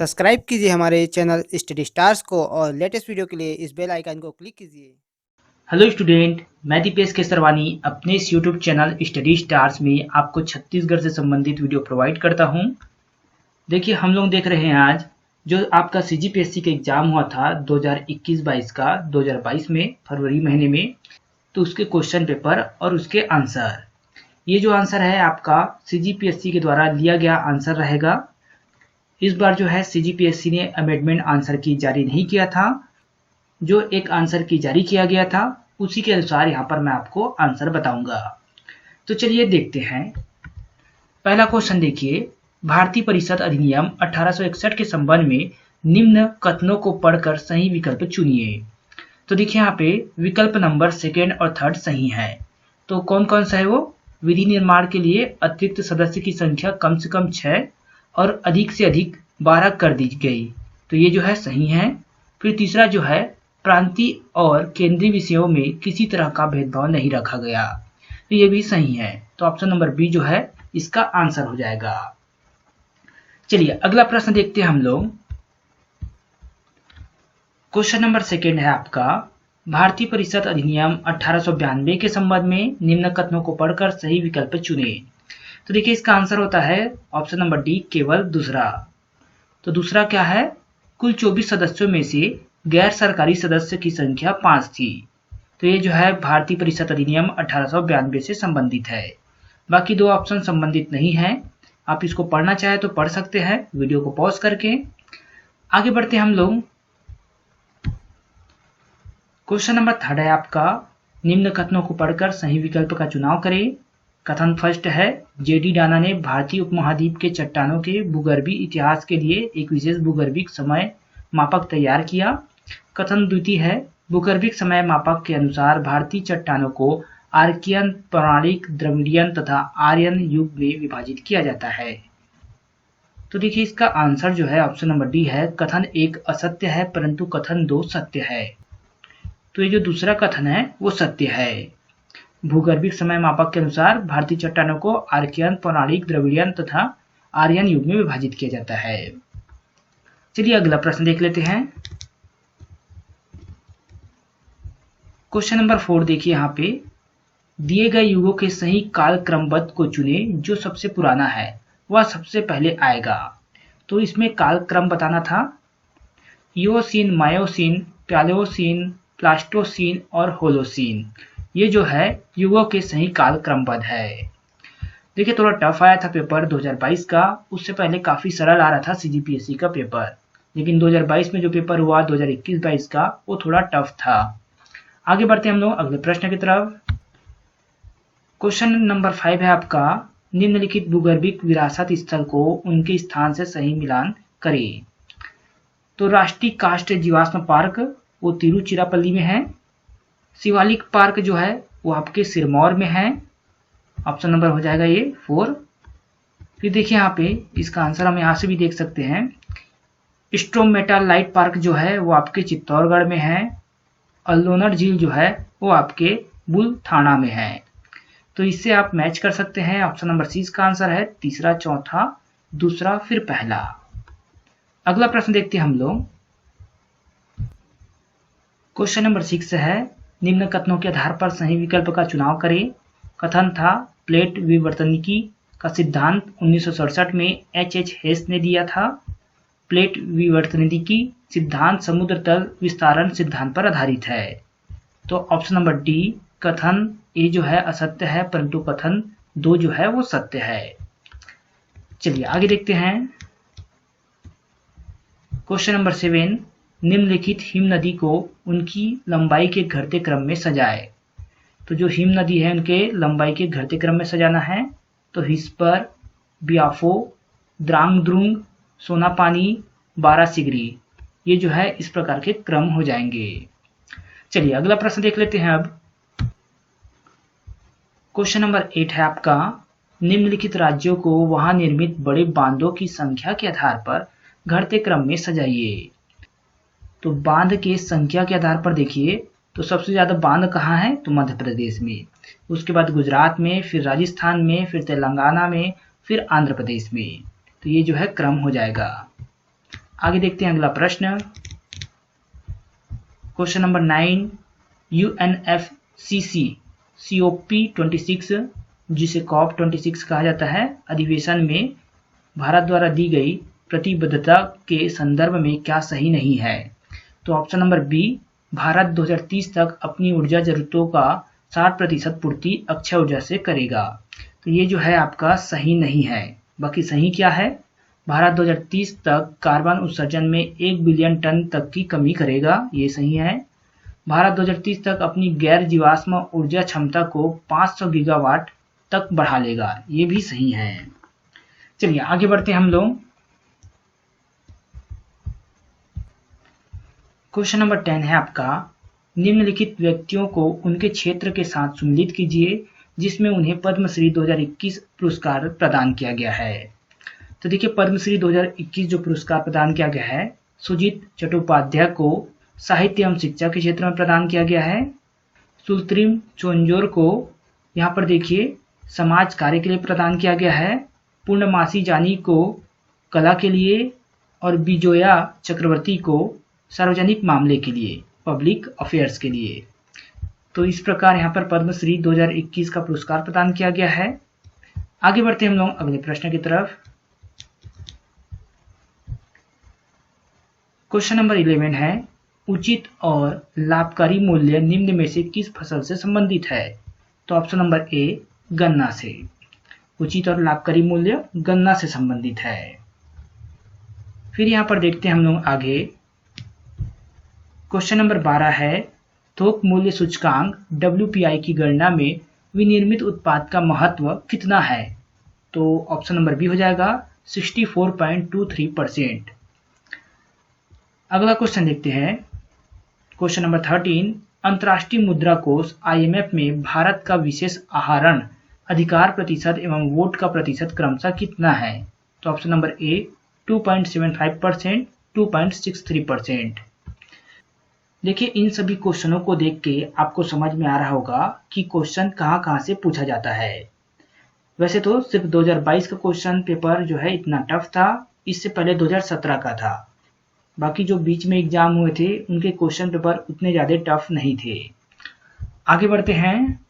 Subscribe कीजिए हमारे channel study stars को और लेटेस्ट वीडियो के लिए इस बेल आइकन को क्लिक कीजिए। हेलो स्टूडेंट, मैं दीपेश केसरवानी अपने इस यूट्यूब चैनल स्टडी स्टार्स में आपको छत्तीसगढ़ से संबंधित वीडियो प्रोवाइड करता हूं। देखिए, हम लोग देख रहे हैं आज जो आपका सीजीपीएससी का एग्जाम हुआ था 2021-22 का 2022 में फरवरी महीने में, तो उसके क्वेश्चन पेपर और उसके आंसर। ये जो आंसर है आपका सीजीपीएससी के द्वारा लिया गया आंसर रहेगा। इस बार जो है सीजीपीएससी ने अमेंडमेंट आंसर की जारी नहीं किया था। जो एक आंसर की जारी किया गया था उसी के अनुसार यहाँ पर मैं आपको आंसर बताऊंगा। तो चलिए देखते हैं। पहला क्वेश्चन देखिए, भारतीय परिषद अधिनियम 1861 के संबंध में निम्न कथनों को पढ़कर सही विकल्प चुनिए। तो देखिए यहाँ पे विकल्प नंबर सेकेंड और थर्ड सही है। तो कौन कौन सा है वो? विधि निर्माण के लिए अतिरिक्त सदस्य की संख्या कम से कम 6 और अधिक से अधिक 12 कर दी गई, तो ये जो है सही है। फिर तीसरा जो है, प्रांतीय और केंद्रीय विषयों में किसी तरह का भेदभाव नहीं रखा गया, तो ये भी सही है। तो ऑप्शन नंबर बी जो है इसका आंसर हो जाएगा। चलिए अगला प्रश्न देखते हैं हम लोग। क्वेश्चन नंबर सेकेंड है आपका, भारतीय परिषद अधिनियम 1892 के संबंध में निम्न कथनों को पढ़कर सही विकल्प चुने। तो देखिए इसका आंसर होता है ऑप्शन नंबर डी, केवल दूसरा। तो दूसरा क्या है? कुल 24 सदस्यों में से गैर सरकारी सदस्य की संख्या 5 थी। तो ये जो है भारतीय परिषद अधिनियम 1892 से संबंधित है। बाकी दो ऑप्शन संबंधित नहीं है। आप इसको पढ़ना चाहे तो पढ़ सकते हैं वीडियो को पॉज करके। आगे बढ़ते हैं हम लोग। क्वेश्चन नंबर थर्ड है आपका, निम्न कथनों को पढ़कर सही विकल्प का चुनाव करें। कथन फर्स्ट है, जेडी डाना ने भारतीय उपमहाद्वीप के चट्टानों के भूगर्भीय इतिहास के लिए एक विशेष भूगर्भिक समय मापक तैयार किया। कथन द्वितीय है, भूगर्भिक समय मापक के अनुसार भारतीय चट्टानों को आर्कियन, पौराणिक, द्रविडियन तथा आर्यन युग में विभाजित किया जाता है। तो देखिए इसका आंसर जो है ऑप्शन नंबर डी है, कथन एक असत्य है परंतु कथन दो सत्य है। तो ये जो दूसरा कथन है वो सत्य है। भूगर्भिक समय मापक के अनुसार भारतीय चट्टानों को आर्कियन, पौराणिक, द्रविडियन तथा आर्यन युग में विभाजित किया जाता है। चलिए अगला प्रश्न देख लेते हैं। क्वेश्चन नंबर 4 देखिए, यहाँ पे दिए गए युगों के सही काल क्रमबद्ध को चुने, जो सबसे पुराना है वह सबसे पहले आएगा। तो इसमें काल क्रम बताना था। इओसीन, मायोसीन, पैलियोसीन, प्लास्टोसीन और होलोसीन, ये जो है युगों के सही काल क्रमबद्ध है। देखिए थोड़ा टफ आया था पेपर 2022 का, उससे पहले काफी सरल आ रहा था सीजीपीएससी का पेपर, लेकिन 2022 में जो पेपर हुआ 2021-22 का वो थोड़ा टफ था। आगे बढ़ते हैं हम लोग अगले प्रश्न की तरफ। क्वेश्चन नंबर 5 है आपका, निम्नलिखित भूगर्भिक विरासत स्थल को उनके स्थान से सही मिलान करें। तो राष्ट्रीय काष्ठ जीवाश्म पार्क वो तिरुचिरापल्ली में है। शिवालिक पार्क जो है वो आपके सिरमौर में है। ऑप्शन नंबर हो जाएगा ये 4। फिर देखिए यहाँ पे इसका आंसर हम यहाँ से भी देख सकते हैं। स्ट्रोमेटालाइट पार्क जो है वो आपके चित्तौड़गढ़ में है। अल्लोनर झील जो है वो आपके बुलथाना में है। तो इससे आप मैच कर सकते हैं। ऑप्शन नंबर सी इसका आंसर है, तीसरा, चौथा, दूसरा, फिर पहला। अगला प्रश्न देखते हैं हम लोग। क्वेश्चन नंबर 6 है, निम्न कथनों के आधार पर सही विकल्प का चुनाव करें। कथन था, प्लेट विवर्तनिकी का सिद्धांत 1967 में एच हेस ने दिया था। प्लेट विवर्तनिकी सिद्धांत समुद्र तल विस्तारण सिद्धांत पर आधारित है। तो ऑप्शन नंबर डी, कथन ए जो है असत्य है परंतु कथन दो जो है वो सत्य है। चलिए आगे देखते हैं। क्वेश्चन नंबर 7, निम्नलिखित हिम नदी को उनकी लंबाई के घटते क्रम में सजाए। तो जो हिम नदी है उनके लंबाई के घटते क्रम में सजाना है। तो हिस्पर, बियाफो, द्रांगद्रुंग, सोनापानी, बारासिगरी, ये जो है इस प्रकार के क्रम हो जाएंगे। चलिए अगला प्रश्न देख लेते हैं अब। क्वेश्चन नंबर 8 है आपका, निम्नलिखित राज्यों को वहां निर्मित बड़े बांधों की संख्या के आधार पर घटते क्रम में सजाइए। तो बांध के संख्या के आधार पर देखिए, तो सबसे ज्यादा बांध कहाँ है? तो मध्य प्रदेश में, उसके बाद गुजरात में, फिर राजस्थान में, फिर तेलंगाना में, फिर आंध्र प्रदेश में। तो ये जो है क्रम हो जाएगा। आगे देखते हैं अगला प्रश्न। क्वेश्चन नंबर 9, UNFCCC COP26 जिसे COP 26 कहा जाता है अधिवेशन में भारत द्वारा दी गई प्रतिबद्धता के संदर्भ में क्या सही नहीं है? तो ऑप्शन नंबर बी, भारत 2030 तक अपनी ऊर्जा जरूरतों का 60% पूर्ति अक्षय ऊर्जा से करेगा। तो ये जो है आपका सही नहीं है। बाकी सही क्या है? भारत 2030 तक कार्बन उत्सर्जन में 1 बिलियन टन तक की कमी करेगा, ये सही है। भारत 2030 तक अपनी गैर जीवाश्म ऊर्जा क्षमता को 500 गीगावाट तक बढ़ा लेगा, ये भी सही है। चलिए आगे बढ़ते हैं हम लोग। क्वेश्चन नंबर 10 है आपका, निम्नलिखित व्यक्तियों को उनके क्षेत्र के साथ सम्मिलित कीजिए जिसमें उन्हें पद्मश्री 2021 पुरस्कार प्रदान किया गया है। तो देखिए पद्मश्री 2021 जो पुरस्कार प्रदान किया गया है, सुजीत चट्टोपाध्याय को साहित्य एवं शिक्षा के क्षेत्र में प्रदान किया गया है। सुल्त्रिम चोंजोर को यहाँ पर देखिए समाज कार्य के लिए प्रदान किया गया है। पूर्णमासी जानी को कला के लिए और बिजोया चक्रवर्ती को सार्वजनिक मामले के लिए, पब्लिक अफेयर्स के लिए। तो इस प्रकार यहाँ पर पद्मश्री 2021 का पुरस्कार प्रदान किया गया है। आगे बढ़ते हैं हम लोग अगले प्रश्न की तरफ। क्वेश्चन नंबर 11 है, उचित और लाभकारी मूल्य निम्न में से किस फसल से संबंधित है? तो ऑप्शन नंबर ए, गन्ना से। उचित और लाभकारी मूल्य गन्ना से संबंधित है। फिर यहाँ पर देखते हैं हम लोग आगे। क्वेश्चन नंबर 12 है, थोक मूल्य सूचकांक WPI की गणना में विनिर्मित उत्पाद का महत्व कितना है? तो ऑप्शन नंबर बी हो जाएगा 64.23%। अगला क्वेश्चन देखते हैं। क्वेश्चन नंबर 13, अंतर्राष्ट्रीय मुद्रा कोष IMF में भारत का विशेष आहरण अधिकार प्रतिशत एवं वोट का प्रतिशत क्रमशः कितना है? तो ऑप्शन नंबर ए 2.75%, 2.63%। देखिए इन सभी क्वेश्चनों को देख के आपको समझ में आ रहा होगा कि क्वेश्चन कहाँ से पूछा जाता है। वैसे तो सिर्फ 2022 का क्वेश्चन पेपर जो है इतना टफ था, इससे पहले 2017 का था। बाकी जो बीच में एग्जाम हुए थे उनके क्वेश्चन पेपर उतने ज़्यादा टफ नहीं थे। आगे बढ़ते हैं।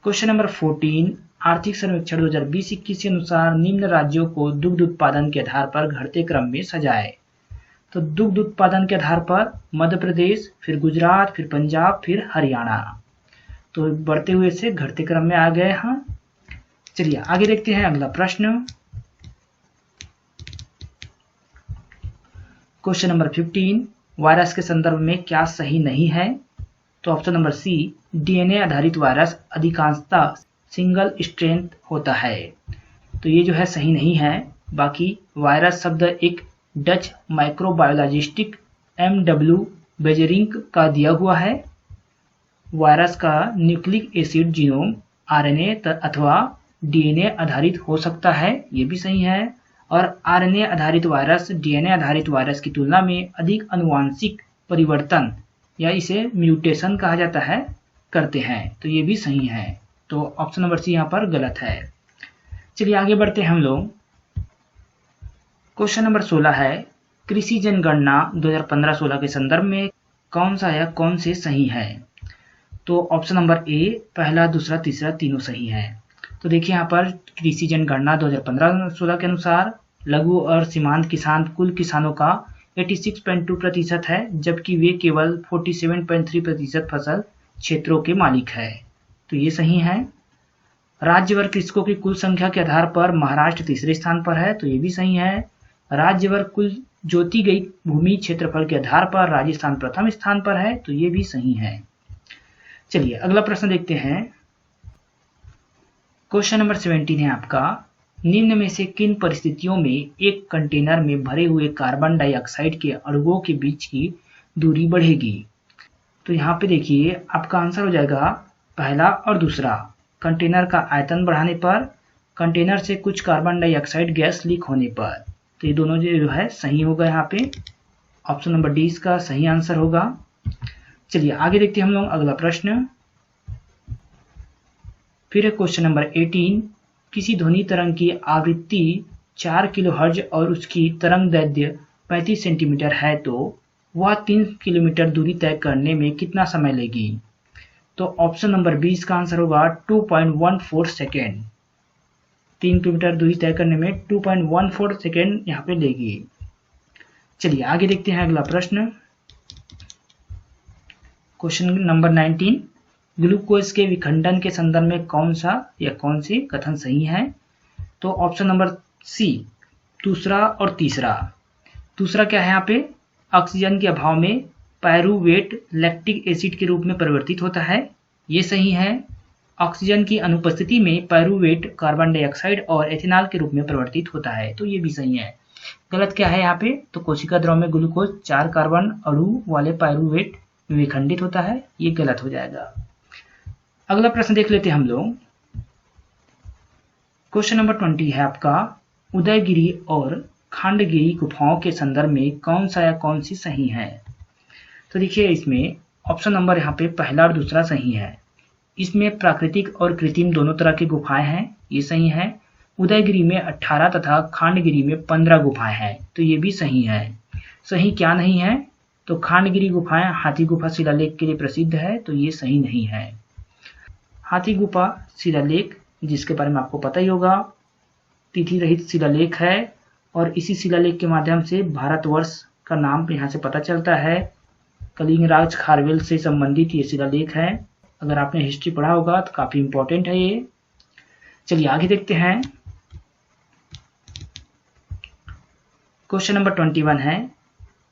क्वेश्चन नंबर 14, आर्थिक सर्वेक्षण 2020-21 के अनुसार निम्न राज्यों को दुग्ध उत्पादन के आधार पर घटते क्रम में सजाए। तो दुग्ध उत्पादन के आधार पर मध्य प्रदेश, फिर गुजरात, फिर पंजाब, फिर हरियाणा। तो बढ़ते हुए से घटते क्रम में आ गए हैं। चलिए आगे देखते हैं अगला प्रश्न। क्वेश्चन नंबर 15, वायरस के संदर्भ में क्या सही नहीं है? तो ऑप्शन नंबर सी, DNA आधारित वायरस अधिकांशतः सिंगल स्ट्रेन होता है। तो ये जो है सही नहीं है। बाकी वायरस शब्द एक डच माइक्रोबायोलॉजिस्ट MW बेजरिंग का दिया हुआ है। वायरस का न्यूक्लिक एसिड जीनोम RNA अथवा DNA आधारित हो सकता है, ये भी सही है। और RNA आधारित वायरस DNA आधारित वायरस की तुलना में अधिक आनुवांशिक परिवर्तन या इसे म्यूटेशन कहा जाता है करते हैं, तो ये भी सही है। तो ऑप्शन नंबर सी यहाँ पर गलत है। चलिए आगे बढ़ते हैं हम लोग। क्वेश्चन नंबर 16 है, कृषि जनगणना 2015-16 के संदर्भ में कौन सा या कौन से सही है? तो ऑप्शन नंबर ए, पहला, दूसरा, तीसरा तीनों सही है। तो देखिए यहाँ पर कृषि जनगणना 2015-16 के अनुसार लघु और सीमांत किसान कुल किसानों का 86.2% है, जबकि वे केवल 47.3% फसल क्षेत्रों के मालिक है। तो ये सही है। राज्यवर कृषकों की कुल संख्या के आधार पर महाराष्ट्र तीसरे स्थान पर है, तो ये भी सही है। राज्यवर कुल जोती गई भूमि क्षेत्रफल के आधार पर राजस्थान प्रथम स्थान पर है, तो ये भी सही है। चलिए अगला प्रश्न देखते हैं। क्वेश्चन नंबर 17 है आपका, निम्न में से किन परिस्थितियों में एक कंटेनर में भरे हुए कार्बन डाइऑक्साइड के अणुओं के बीच की दूरी बढ़ेगी? तो यहाँ पे देखिए आपका आंसर हो जाएगा पहला और दूसरा। कंटेनर का आयतन बढ़ाने पर, कंटेनर से कुछ कार्बन डाइऑक्साइड गैस लीक होने पर। तो ये दोनों जो है सही होगा। यहाँ पे ऑप्शन नंबर डी इसका सही आंसर होगा। चलिए आगे देखते हैं हम लोग अगला प्रश्न। फिर है क्वेश्चन नंबर 18, किसी ध्वनि तरंग की आवृत्ति 4 किलोहर्ट्ज और उसकी तरंग दैर्ध्य 35 सेंटीमीटर है तो वह 3 किलोमीटर दूरी तय करने में कितना समय लेगी? तो ऑप्शन नंबर बी इसका आंसर होगा 2.14 सेकेंड। 3 किलोमीटर दूरी तय करने में 2.14 सेकेंड यहाँ पे लेगी। चलिए आगे देखते हैं अगला प्रश्न। क्वेश्चन नंबर 19, ग्लूकोज के विखंडन के संदर्भ में कौन सा या कौन सी कथन सही है? तो ऑप्शन नंबर सी, दूसरा और तीसरा। दूसरा क्या है यहाँ पे? ऑक्सीजन के अभाव में पायरूवेट लैक्टिक एसिड के रूप में परिवर्तित होता है, ये सही है। ऑक्सीजन की अनुपस्थिति में पायरूवेट कार्बन डाइऑक्साइड और एथेनॉल के रूप में परिवर्तित होता है, तो ये भी सही है। गलत क्या है यहाँ पे? तो कोशिका द्रव में ग्लूकोज 4 कार्बन अणु वाले पायरूवेट में विखंडित होता है, ये गलत हो जाएगा। अगला प्रश्न देख लेते हैं हम लोग। क्वेश्चन नंबर 20 है आपका, उदयगिरी और खंडगिरी गुफाओं के संदर्भ में कौन सा या कौन सी सही है? तो देखिए इसमें ऑप्शन नंबर यहाँ पे पहला और दूसरा सही है। इसमें प्राकृतिक और कृत्रिम दोनों तरह की गुफाएं हैं, ये सही है। उदयगिरी में 18 तथा खंडगिरी में 15 गुफाएं हैं, तो ये भी सही है। सही क्या नहीं है? तो खंडगिरी गुफाएं हाथी गुफा शिलालेख के लिए प्रसिद्ध है, तो ये सही नहीं है। हाथी गुफा शिलालेख, जिसके बारे में आपको पता ही होगा, तिथि रहित शिलालेख है और इसी शिलालेख के माध्यम से भारतवर्ष का नाम यहाँ से पता चलता है। कलिंग राज खारवेल से संबंधित ये शिलालेख है। अगर आपने हिस्ट्री पढ़ा होगा तो काफी इंपॉर्टेंट है ये। चलिए आगे देखते हैं। क्वेश्चन नंबर 21 है,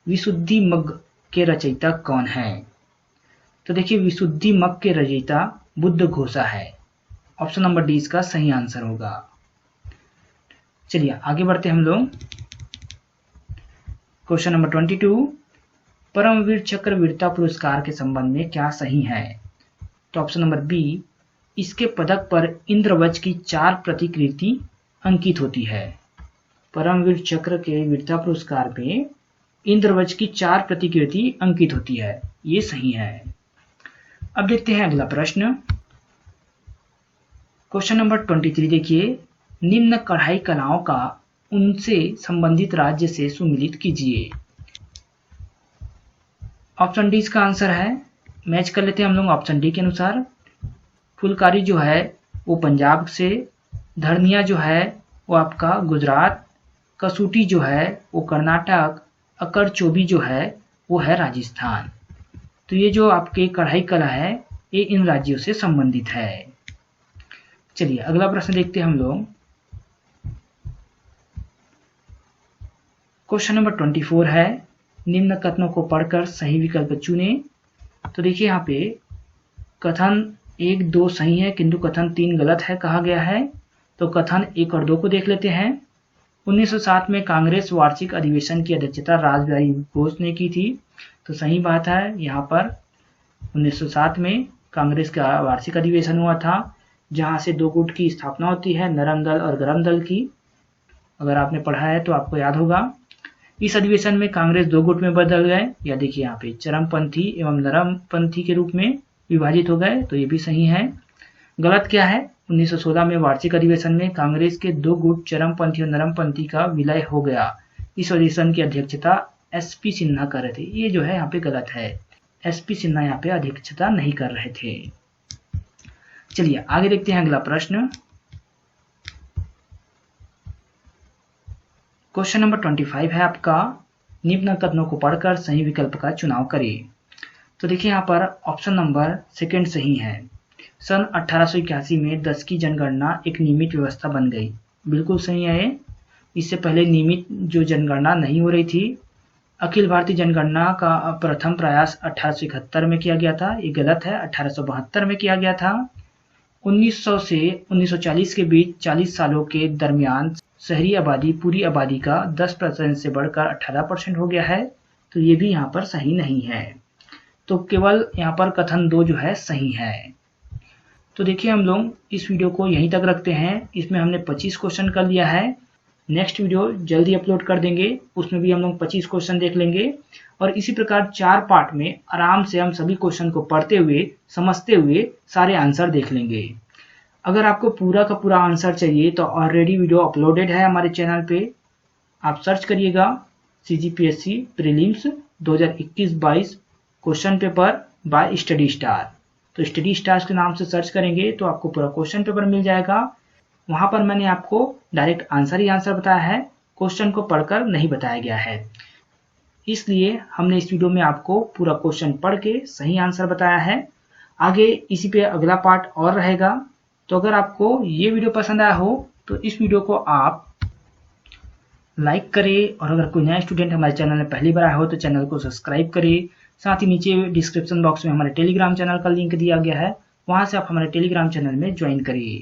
विशुद्धि मग्ग के रचयिता कौन है? तो देखिए विशुद्धि मग्ग के रचयिता बुद्धघोषा है। ऑप्शन नंबर डी इसका सही आंसर होगा। चलिए आगे बढ़ते हम लोग। क्वेश्चन नंबर 22, परमवीर चक्र वीरता पुरस्कार के संबंध में क्या सही है? तो ऑप्शन नंबर बी, इसके पदक पर इंद्रवज्र की 4 प्रतिकृति अंकित होती है। परमवीर चक्र के वीरता पुरस्कार में इंद्रवज्र की 4 प्रतिकृति अंकित होती है, ये सही है। अब देखते हैं अगला प्रश्न। क्वेश्चन नंबर 23 देखिए, निम्न कढ़ाई कलाओं का उनसे संबंधित राज्य से सुमिलित कीजिए। ऑप्शन डी इसका आंसर है। मैच कर लेते हैं हम लोग ऑप्शन डी के अनुसार। फुलकारी जो है वो पंजाब से, धरनिया जो है वो आपका गुजरात, कसूटी जो है वो कर्नाटक, अकर चोबी जो है वो है राजस्थान। तो ये जो आपके कढ़ाई कला है ये इन राज्यों से संबंधित है। चलिए अगला प्रश्न देखते हैं हम लोग। क्वेश्चन नंबर 24 है, निम्न कथनों को पढ़कर सही विकल्प चुने। तो देखिए यहाँ पे कथन 1, 2 सही है किंतु कथन 3 गलत है कहा गया है। तो कथन 1 और 2 को देख लेते हैं। 1907 में कांग्रेस वार्षिक अधिवेशन की अध्यक्षता रासबिहारी घोष ने की थी, तो सही बात है। यहाँ पर 1907 में कांग्रेस का वार्षिक अधिवेशन हुआ था, जहाँ से 2 गुट की स्थापना होती है, नरम दल और गरम दल की। अगर आपने पढ़ा है तो आपको याद होगा। इस अधिवेशन में कांग्रेस 2 गुट में बदल गए, या देखिए यहाँ पे चरमपंथी एवं नरमपंथी के रूप में विभाजित हो गए, तो ये भी सही है। गलत क्या है? 1916 में वार्षिक अधिवेशन में कांग्रेस के 2 गुट चरमपंथी और नरमपंथी का विलय हो गया। इस अधिवेशन की अध्यक्षता एसपी सिन्हा कर रहे थे, ये जो है यहाँ पे गलत है। एसपी सिन्हा यहाँ पे अध्यक्षता नहीं कर रहे थे। चलिए आगे देखते हैं अगला प्रश्न। क्वेश्चन नंबर 25 है आपका, निम्न कथनों को पढ़कर सही विकल्प का चुनाव करिए। तो देखिए यहाँ पर ऑप्शन नंबर 2 सही है। सन 1881 में 10 की जनगणना एक नियमित व्यवस्था बन गई, बिल्कुल सही है। इससे पहले नियमित जो जनगणना नहीं हो रही थी। अखिल भारतीय जनगणना का प्रथम प्रयास 1871 में किया गया था, ये गलत है, 1872 में किया गया था। 1900 से 1940 के बीच 40 सालों के दरमियान शहरी आबादी पूरी आबादी का 10% से बढ़कर 18% हो गया है, तो ये भी यहाँ पर सही नहीं है। तो केवल यहाँ पर कथन 2 जो है सही है। तो देखिए हम लोग इस वीडियो को यहीं तक रखते हैं। इसमें हमने 25 क्वेश्चन कर लिया है। नेक्स्ट वीडियो जल्दी अपलोड कर देंगे, उसमें भी हम लोग 25 क्वेश्चन देख लेंगे और इसी प्रकार 4 पार्ट में आराम से हम सभी क्वेश्चन को पढ़ते हुए समझते हुए सारे आंसर देख लेंगे। अगर आपको पूरा का पूरा आंसर चाहिए तो ऑलरेडी वीडियो अपलोडेड है हमारे चैनल पे। आप सर्च करिएगा CGPSC prelims 2021-22 question paper bye study star. तो स्टडी स्टार्स के नाम से सर्च करेंगे तो आपको पूरा क्वेश्चन पेपर मिल जाएगा। वहां पर मैंने आपको डायरेक्ट आंसर ही आंसर बताया है, क्वेश्चन को पढ़कर नहीं बताया गया है। इसलिए हमने इस वीडियो में आपको पूरा क्वेश्चन पढ़ के सही आंसर बताया है। आगे इसी पे अगला पार्ट और रहेगा। तो अगर आपको ये वीडियो पसंद आया हो तो इस वीडियो को आप लाइक करें, और अगर कोई नया स्टूडेंट हमारे चैनल में पहली बार आया हो तो चैनल को सब्सक्राइब करें। साथ ही नीचे डिस्क्रिप्शन बॉक्स में हमारे टेलीग्राम चैनल का लिंक दिया गया है, वहां से आप हमारे टेलीग्राम चैनल में ज्वाइन करिए।